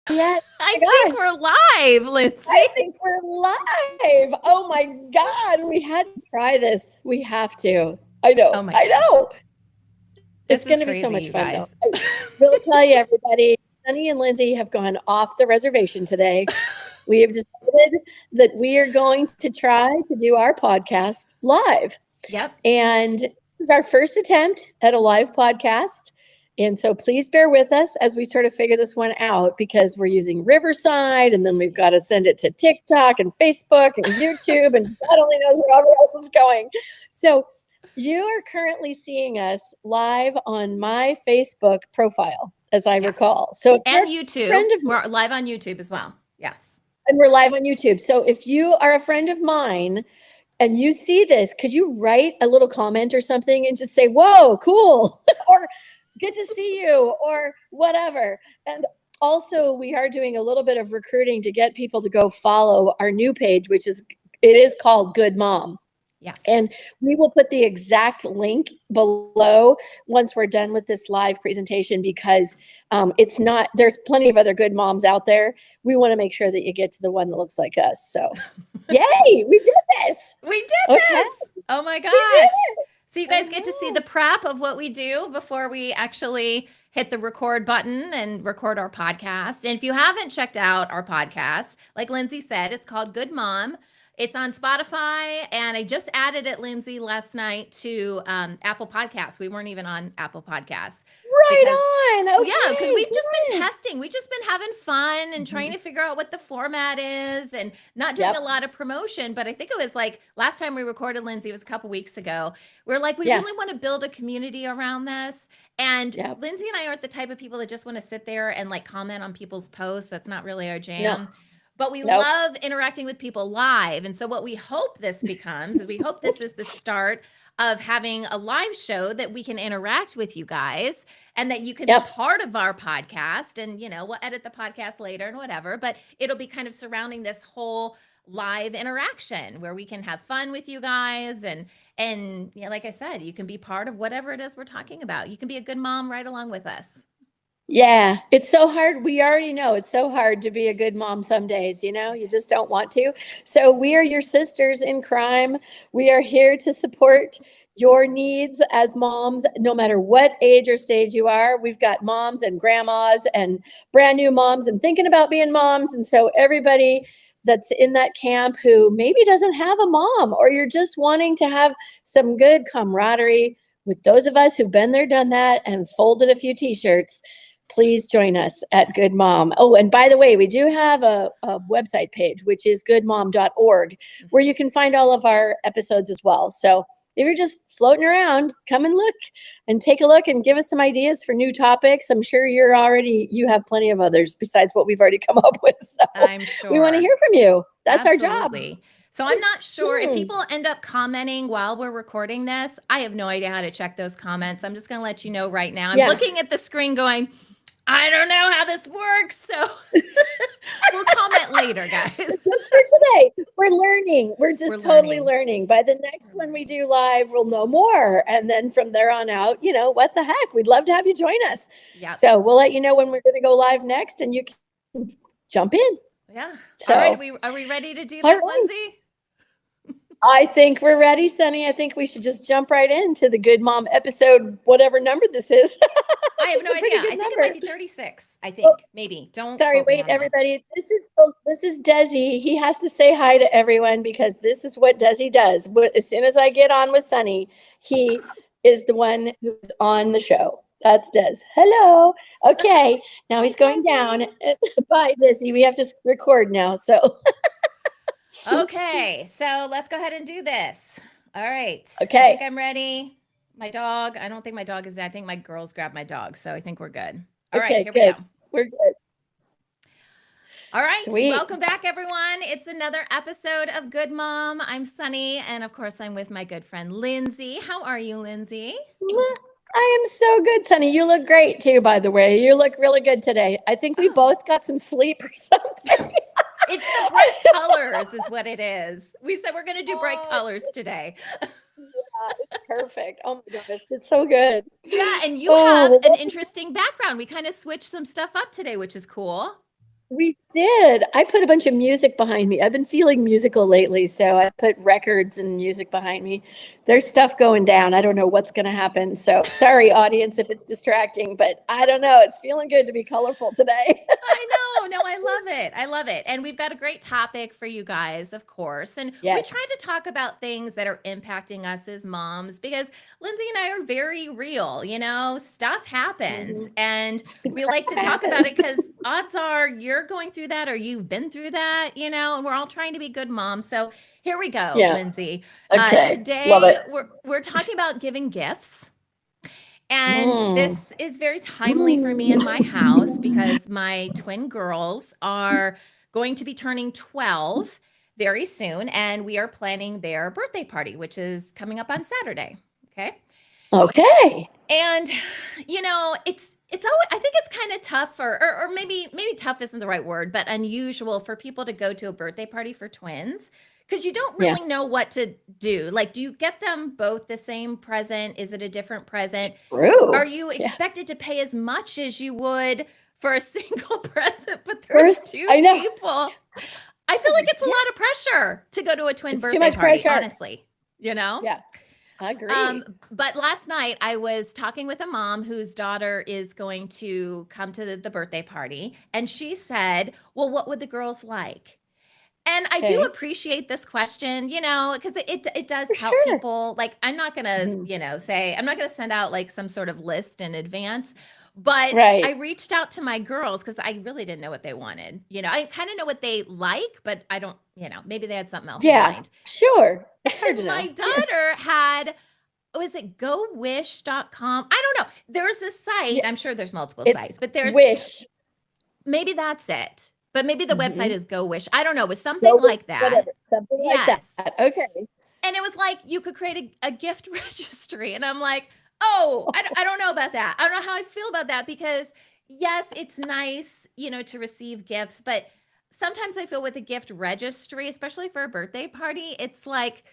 yet? I Oh my think gosh, we're live, Lindsay. I think we're live. Oh my God, we had to try this. We have to. I Oh know. my I gosh. know. It's This going is to be so crazy, much you fun, though. guys. I will tell you, everybody, Sunny and Lindsay have gone off the reservation today. We have decided that we are going to try to do our podcast live. Yep. And this is our first attempt at a live podcast. And so please bear with us as we sort of figure this one out because we're using Riverside and then we've got to send it to TikTok and Facebook and YouTube and God only knows where else is going. So you are currently seeing us live on my Facebook profile, as I Yes. recall. So if you're And a YouTube. friend of We're live on YouTube as well. Yes. and we're live on YouTube. So if you are a friend of mine and you see this, could you write a little comment or something and just say, whoa, cool, or good to see you, or whatever. And also, we are doing a little bit of recruiting to get people to go follow our new page, it is called Good Mom. Yes. And we will put the exact link below once we're done with this live presentation because it's not, there's plenty of other good moms out there. We want to make sure that you get to the one that looks like us. So, yay, we did this. We did Okay, this. Oh my we did gosh. it. So you I guys get to see know. the prep of what we do before we actually hit the record button and record our podcast. And if you haven't checked out our podcast, like Lindsay said, it's called Good Mom. It's on Spotify, and I just added it, Lindsay, last night to Apple Podcasts. We weren't even on Apple Podcasts because, Right on. well, yeah, because Okay, we've just been good. testing. We've just been having fun and trying Mhm. to figure out what the format is and not doing a Yep. lot of promotion. But I think it was like last time we recorded, Lindsay, was a couple weeks ago. We're like, we Yeah. really want to build a community around this. And Yep. Lindsay and I aren't the type of people that just want to sit there and like comment on people's posts. That's not really our No. jam. But we Nope. love interacting with people live. And so, what we hope this becomes is we hope this is the start of having a live show that we can interact with you guys and that you can be Yep. part of our podcast. And, we'll edit the podcast later and whatever, but it'll be kind of surrounding this whole live interaction where we can have fun with you guys and like I said, you can be part of whatever it is we're talking about. You can be a good mom right along with us. Yeah, it's so hard. We already know it's so hard to be a good mom some days, you just don't want to. So we are your sisters in crime. We are here to support your needs as moms, no matter what age or stage you are. We've got moms and grandmas and brand new moms and thinking about being moms. And so everybody that's in that camp who maybe doesn't have a mom or you're just wanting to have some good camaraderie with those of us who've been there, done that, and folded a few t-shirts, please join us at Good Mom. Oh, and by the way, we do have a website page, which is goodmom.org, where you can find all of our episodes as well. So if you're just floating around, come and look and take a look and give us some ideas for new topics. I'm sure you have plenty of others besides what we've already come up with. So I'm we want to sure. hear from you. That's our job. Absolutely. So I'm not sure if Hmm. people end up commenting while we're recording this. I have no idea how to check those comments. I'm just going to let you know right now. I'm Yeah. looking at the screen going, I don't know how this works. So we'll comment later, guys. So just for today, we're learning. We're just We're totally learning. learning. By the next one we do live, we'll know more. And then from there on out, what the heck? We'd love to have you join us. Yep. So we'll let you know when we're going to go live next and you can jump in. Yeah. So, all right. Are we ready to do all this, right. Lindsay? I think we're ready, Sunny. I think we should just jump right into the Good Mom episode, whatever number this is. I have It's no a pretty idea. good I think number. it might be 36. I think maybe. Don't Sorry, quote me wait, on that. everybody. This is Desi. He has to say hi to everyone because this is what Desi does. As soon as I get on with Sunny, he is the one who's on the show. That's Des. Hello. Okay, now he's going down. Bye, Desi. We have to record now. So Okay, so let's go ahead and do this. All right. I okay, think I'm ready. My dog, I don't think my dog is there. I think my girls grabbed my dog, so I think we're good. All right, okay, here we go. good. We're good. All right, Sweet. welcome back, everyone. It's another episode of Good Mom. I'm Sunny, and of course, I'm with my good friend Lindsay. How are you, Lindsay? I am so good, Sunny. You look great too, by the way. You look really good today. I think we Oh. both got some sleep or something. It's the bright colors, is what it is. We said we're going to do bright colors today. Yeah, it's perfect. Oh my gosh, it's so good. Yeah, and you have an interesting background. We kind of switched some stuff up today, which is cool. We did. I put a bunch of music behind me. I've been feeling musical lately, so I put records and music behind me. There's stuff going down. I don't know what's going to happen. So sorry, audience, if it's distracting, but I don't know. It's feeling good to be colorful today. I know. No, I love it. I love it. And we've got a great topic for you guys, of course. And we try Yes. to talk about things that are impacting us as moms because Lindsay and I are very real, stuff happens. Mhm. And we Crap like to talk about happens. it because odds are you're going through that or you've been through that, and we're all trying to be good moms. So here we go, Yeah. Lindsay. Okay. Love Today it. we're talking about giving gifts. And Mm. this is very timely for me in my house Mm. because my twin girls are going to be turning 12 very soon, and we are planning their birthday party, which is coming up on Saturday. Okay. Okay. And it's always, I think it's kind of tough or maybe tough isn't the right word, but unusual for people to go to a birthday party for twins because you don't Yeah. really know what to do. Like, do you get them both the same present? Is it a different present? Are True. you Yeah. expected to pay as much as you would for a single present, but there's First, two I know. people? I feel like it's a Yeah. lot of pressure to go to a twin It's too birthday much party, pressure. honestly, you know? Yeah. I agree. But last night I was talking with a mom whose daughter is going to come to the birthday party, and she said, "Well, what would the girls like?" And I do Okay. appreciate this question, because it does For help sure. people. Like, I'm not gonna, Mhm. say I'm not gonna send out like some sort of list in advance, but I Right. reached out to my girls because I really didn't know what they wanted. I kind of know what they like, but I don't, maybe they had something else in Yeah. mind. Sure. It's hard to And my know. Yeah. daughter had, was it gowish.com? I don't know. There's a site, Yeah. I'm sure there's multiple It's sites, but there's wish. maybe that's it. But maybe the website Hmm. is Go Wish. I don't know. It was something Go wish. like that. Whatever. Something like Yes. that. Okay. And it was like you could create a gift registry. And I'm like, oh, I don't know about that. I don't know how I feel about that because, yes, it's nice, to receive gifts. But sometimes I feel with a gift registry, especially for a birthday party, it's like,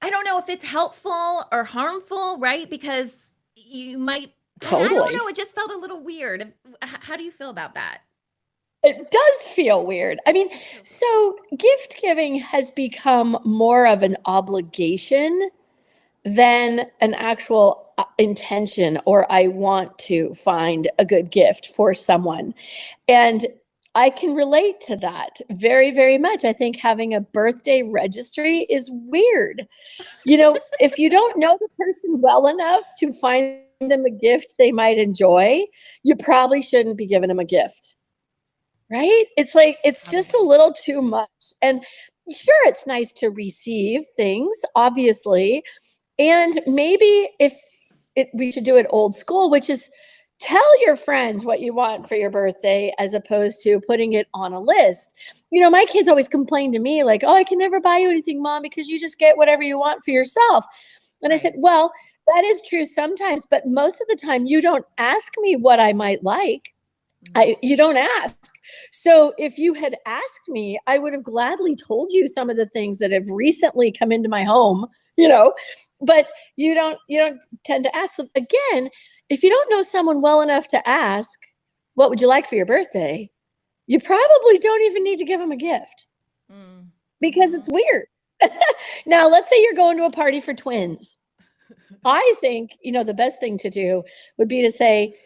I don't know if it's helpful or harmful, right? Because you might, I don't know. Totally. It just felt a little weird. How do you feel about that? It does feel weird. I mean, Me too. so gift giving has become more of an obligation than an actual intention or I want to find a good gift for someone. And I can relate to that very, very much. I think having a birthday registry is weird. If you don't know the person well enough to find them a gift they might enjoy, you probably shouldn't be giving them a gift. Right? It's like it's just a Probably. little too much. And sure, it's nice to receive things, obviously. And maybe if we should do it old school, which is tell your friends what you want for your birthday as opposed to putting it on a list. My kids always complain to me, like, oh, I can never buy you anything, mom, because you just get whatever you want for yourself. And I said, Right. well, that is true sometimes, but most of the time you don't ask me what I might like. Mhm. You don't ask. So if you had asked me, I would have gladly told you some of the things that have recently come into my home, you know, but you don't tend to ask. So again, if you don't know someone well enough to ask, what would you like for your birthday? You probably don't even need to give them a gift Mm. because it's Mhm. weird. Now, let's say you're going to a party for twins. I think, the best thing to do would be to say,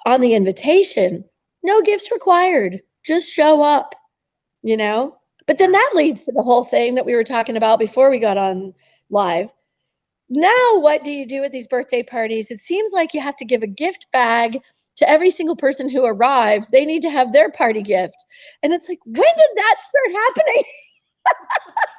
on the invitation, no gifts required. Just show up, you know? But then Yeah. that leads to the whole thing that we were talking about before we got on live. Now, what do you do at these birthday parties? It seems like you have to give a gift bag to every single person who arrives. They need to have their party gift. And it's like, when did that start happening?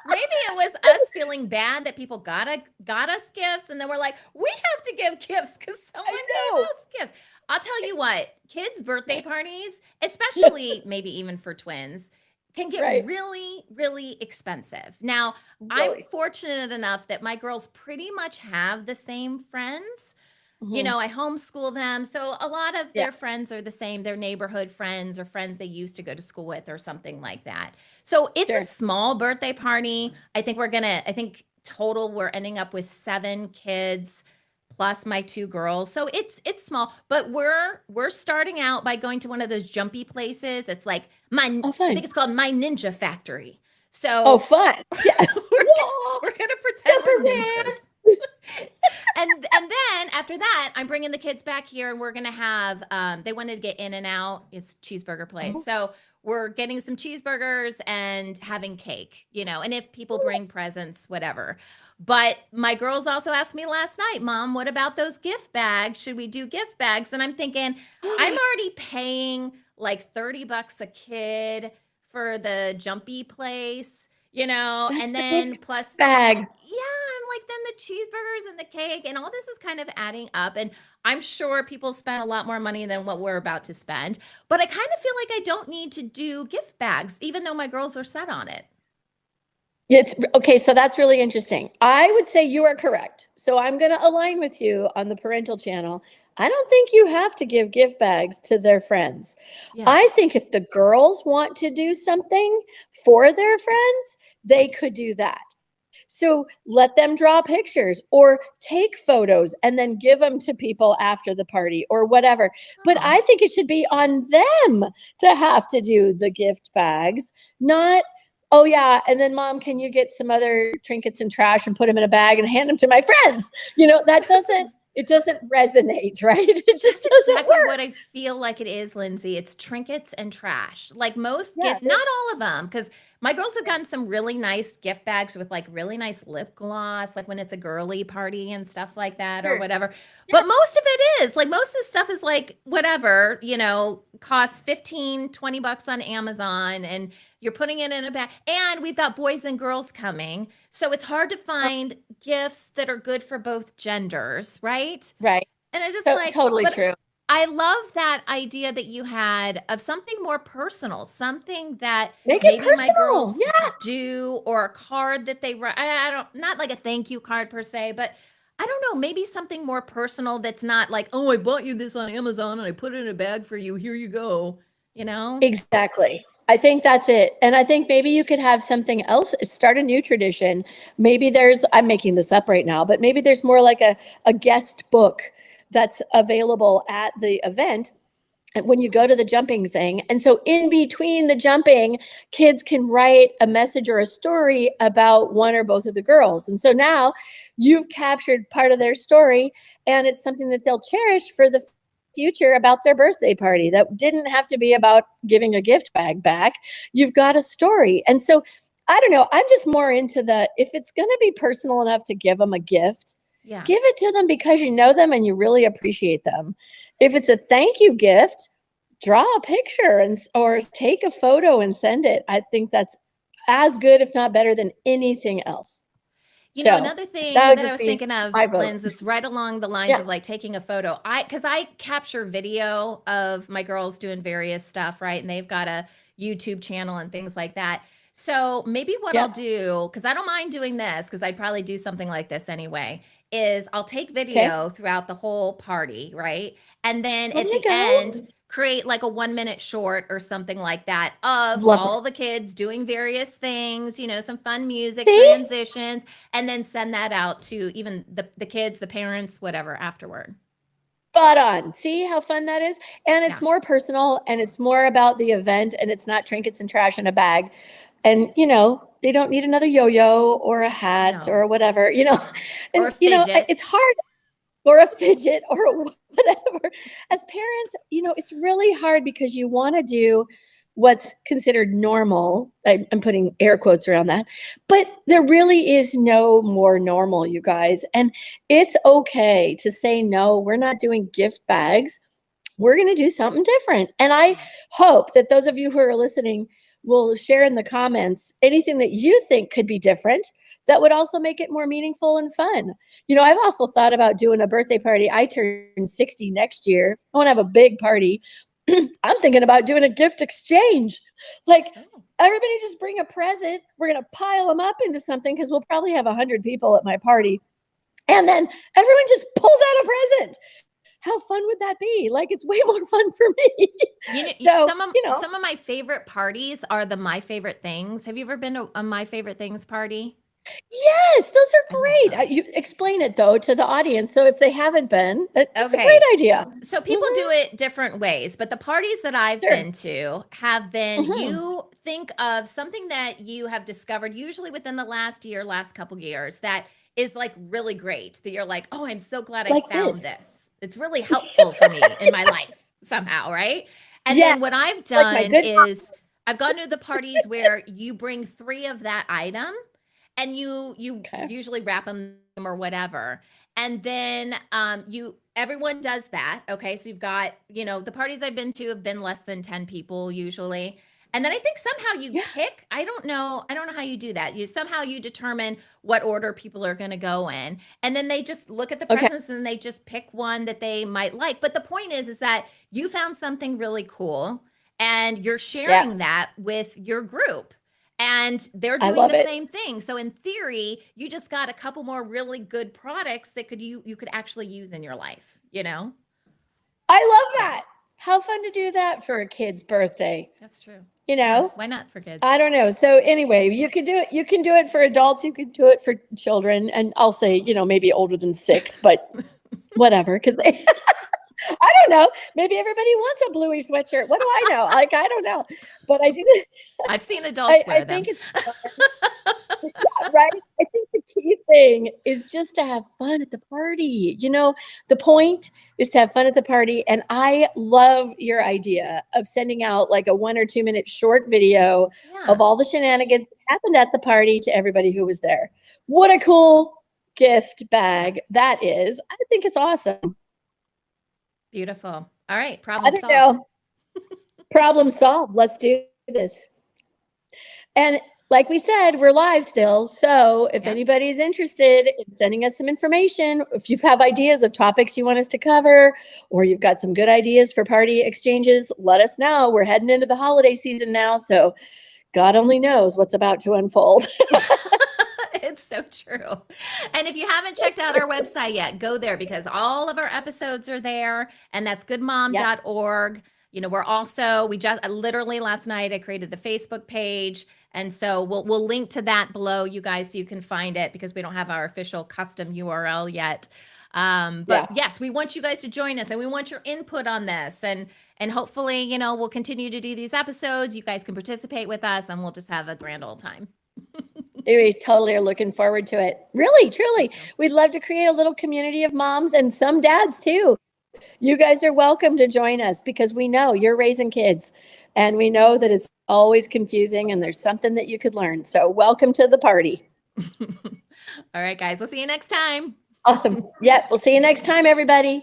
Maybe it was us feeling bad that people got us gifts, and then we're like, we have to give gifts because someone I gave know. us gifts. I'll tell you what, kids' birthday parties, especially maybe even for twins, can get Right. really, really expensive. Now, I'm Really. fortunate enough that my girls pretty much have the same friends. Mhm. I homeschool them. So a lot of Yeah, their friends are the same, their neighborhood friends or friends they used to go to school with or something like that. So it's a sure. small birthday party. I think total we're ending up with 7 kids plus my 2 girls. So it's small, but we're starting out by going to one of those jumpy places. It's like Oh, I think fun. it's called My Ninja Factory. Oh, So fun. Yeah. we're Whoa, we're gonna pretend we're Jumperman. ninjas. And then after that, I'm bringing the kids back here, and we're gonna have. They wanted to get In and Out. It's a cheeseburger place, Oh, so we're getting some cheeseburgers and having cake. And if people bring presents, whatever. But my girls also asked me last night, Mom, what about those gift bags? Should we do gift bags? And I'm thinking, I'm already paying like $30 a kid for the jumpy place, that's and the then gift plus, bag. yeah, I'm like, then the cheeseburgers and the cake and all this is kind of adding up. And I'm sure people spend a lot more money than what we're about to spend. But I kind of feel like I don't need to do gift bags, even though my girls are set on it. It's okay. So that's really interesting. I would say you are correct. So I'm going to align with you on the parental channel. I don't think you have to give gift bags to their friends. Yeah. I think if the girls want to do something for their friends, they could do that. So let them draw pictures or take photos and then give them to people after the party or whatever. But Oh, I think it should be on them to have to do the gift bags, not, oh, yeah. And then, Mom, can you get some other trinkets and trash and put them in a bag and hand them to my friends? That doesn't. It doesn't resonate, right? It just that's doesn't exactly work. what I feel like it is, Lindsay. It's trinkets and trash. Like most Yeah. gift, not all of them, because my girls have gotten some really nice gift bags with like really nice lip gloss, like when it's a girly party and stuff like that or Sure. whatever. Yeah. But most of it is like most of the stuff is like whatever, costs 15, $20 on Amazon and you're putting it in a bag. And we've got boys and girls coming. So it's hard to find gifts that are good for both genders, right? Right. And I just So like, totally but true. I love that idea that you had of something more personal, something that Make it maybe my personal. girls Yeah. do, or a card that they write. I don't, not like a thank you card per se, but I don't know, maybe something more personal that's not like, oh, I bought you this on Amazon and I put it in a bag for you. Here you go. You know? Exactly. I think that's it. And I think maybe you could have something else, start a new tradition. Maybe I'm making this up right now, but maybe there's more like a guest book that's available at the event when you go to the jumping thing. And so in between the jumping, kids can write a message or a story about one or both of the girls. And so now you've captured part of their story and it's something that they'll cherish for the future about their birthday party that didn't have to be about giving a gift bag back. You've got a story. And so I don't know, I'm just more into if it's going to be personal enough to give them a gift, Yeah. give it to them because you know them and you really appreciate them. If it's a thank you gift, draw a picture or take a photo and send it. I think that's as good, if not better, than anything else. So Another that thing would that I just was be thinking of, my vote. Linz, it's right along the lines Yeah. of like taking a photo. Because I capture video of my girls doing various stuff, right? And they've got a YouTube channel and things like that. So maybe what I'll Yeah. do, because I don't mind doing this, because I'd probably do something like this anyway, is I'll take Okay. video throughout the whole party, right? And then Oh at my the end, God. create like a 1 minute short or something like that of Love it. all the kids doing various things, some fun music, See? transitions, and then send that out to even the kids, the parents, whatever afterward. Spot on. See how fun that is? And it's Yeah. more personal and it's more about the event and it's not trinkets and trash in a bag. And, they don't need another yo-yo or a hat No. or whatever, Or and, a fidget. it's hard, or a fidget or whatever. As parents, it's really hard because you want to do what's considered normal. I'm putting air quotes around that, but there really is no more normal, you guys. And it's okay to say, no, we're not doing gift bags. We're going to do something different. And I hope that those of you who are listening will share in the comments anything that you think could be different that would also make it more meaningful and fun. I've also thought about doing a birthday party. I turn 60 next year. I want to have a big party. I'm thinking about doing a gift exchange. Like, Oh. everybody just bring a present. We're going to pile them up into something because we'll probably have 100 people at my party. And then everyone just pulls out a present. How fun would that be? Like, it's way more fun for me. So, Some of my favorite parties are the My Favorite Things. Have you ever been to a My Favorite Things party? Yes, those are I love great. those. You explain it though to the audience. So if they haven't been, that's a great Okay. idea. So people do it different ways, but the parties that I've Sure. been to have been Mhm. you think of something that you have discovered usually within the last year, last couple years that is like really great that you're like, "Oh, I'm so glad I Like found this. this. It's really helpful for me in my life somehow, right?" And Yes, then what I've like my done good is I've gone to the parties where you bring 3 of that item and you okay. usually wrap them or whatever. And then you everyone does that. Okay. So you've got, the parties I've been to have been less than 10 people usually. And then I think somehow you Yeah. pick, I don't know how you do that. You determine what order people are going to go in. And then they just look at the Okay. presents and they just pick one that they might like. But the point is that you found something really cool and you're Yeah. sharing that with your group and they're I doing love the it. same thing. So in theory, you just got a couple more really good products that you could actually use in your life, you know? I love that. How fun to do that for a kid's birthday, That's true. you Yeah, know? why not for kids? I don't know. So anyway, you can do it for adults, you can do it for children, and I'll say, maybe older than 6, but whatever, because I don't know. Maybe everybody wants a bluey sweatshirt. What do I know? Like, I don't know. But I do I've seen adults I wear think them. it's right? I think the key thing is just to have fun at the party. The point is to have fun at the party. And I love your idea of sending out like a 1 or 2 minute short video Yeah, of all the shenanigans that happened at the party to everybody who was there. What a cool gift yeah. bag that is. I think it's awesome. Beautiful. All right, I problem don't solved. know. Problem solved. Let's do this. And like we said, we're live still. So if Yep. anybody's interested in sending us some information, if you have ideas of topics you want us to cover, or you've got some good ideas for party exchanges, let us know. We're heading into the holiday season now. So God only knows what's about to unfold. It's so true. And if you haven't checked out our website yet, go there because all of our episodes are there, and that's Yeah. goodmom.org. We just literally last night I created the Facebook page, and so we'll link to that below, you guys, so you can find it because we don't have our official custom URL yet. But Yeah. yes, we want you guys to join us, and we want your input on this, and hopefully, we'll continue to do these episodes. You guys can participate with us, and we'll just have a grand old time. We totally are looking forward to it. Really, truly. We'd love to create a little community of moms and some dads too. You guys are welcome to join us because we know you're raising kids and we know that it's always confusing and there's something that you could learn. So, welcome to the party. All right, guys, we'll see you next time. Awesome. Yeah, we'll see you next time, everybody.